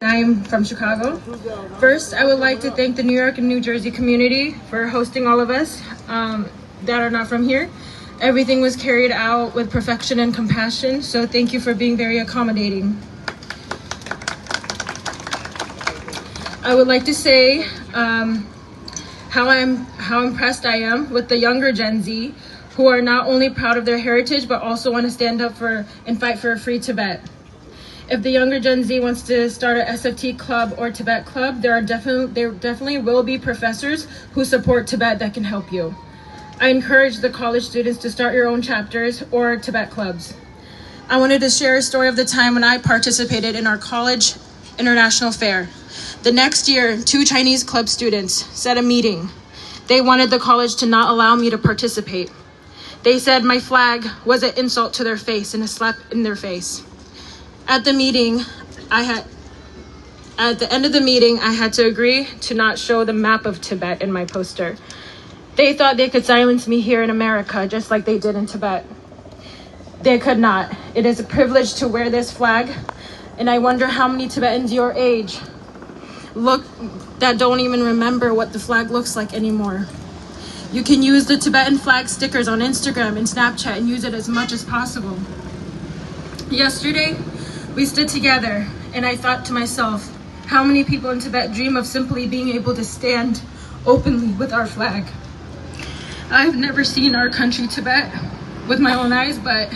I'm from Chicago. First, I would like to thank the New York and New Jersey community for hosting all of us that are not from here. Everything was carried out with perfection and compassion, so thank you for being very accommodating. I would like to say how impressed I am with the younger Gen Z who are not only proud of their heritage, but also want to stand up for and fight for a free Tibet. If the younger Gen Z wants to start an SFT club or Tibet club, there definitely will be professors who support Tibet that can help you. I encourage the college students to start your own chapters or Tibet clubs. I wanted to share a story of the time when I participated in our college international fair. The next year, 2 Chinese club students set a meeting. They wanted the college to not allow me to participate. They said my flag was an insult to their face and a slap in their face. At the end of the meeting, I had to agree to not show the map of Tibet in my poster. They thought they could silence me here in America, just like they did in Tibet. They could not. It is a privilege to wear this flag, and I wonder how many Tibetans your age that don't even remember what the flag looks like anymore. You can use the Tibetan flag stickers on Instagram and Snapchat and use it as much as possible. Yesterday, we stood together, and I thought to myself, how many people in Tibet dream of simply being able to stand openly with our flag? I've never seen our country, Tibet, with my own eyes, but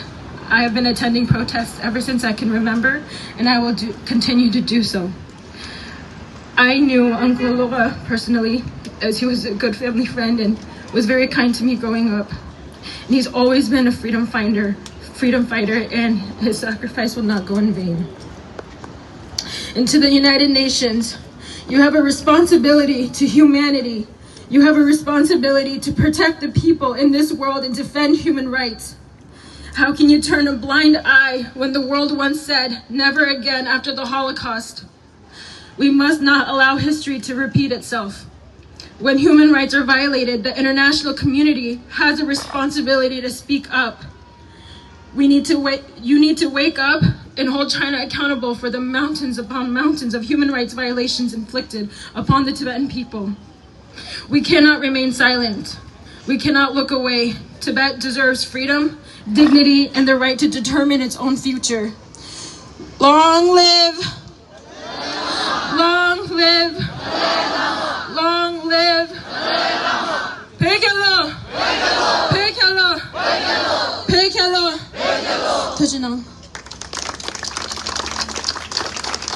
I have been attending protests ever since I can remember, and I will continue to do so. I knew Uncle Loa personally, as he was a good family friend and was very kind to me growing up. And he's always been a freedom fighter, and his sacrifice will not go in vain. And to the United Nations, you have a responsibility to humanity. You have a responsibility to protect the people in this world and defend human rights. How can you turn a blind eye when the world once said, never again after the Holocaust? We must not allow history to repeat itself. When human rights are violated, the international community has a responsibility to speak up. You need to wake up and hold China accountable for the mountains upon mountains of human rights violations inflicted upon the Tibetan people. We cannot remain silent. We cannot look away. Tibet deserves freedom, dignity, and the right to determine its own future. Long live! Long live! Long live! Pekelo! Pekelo! Pekelo! Pekelo!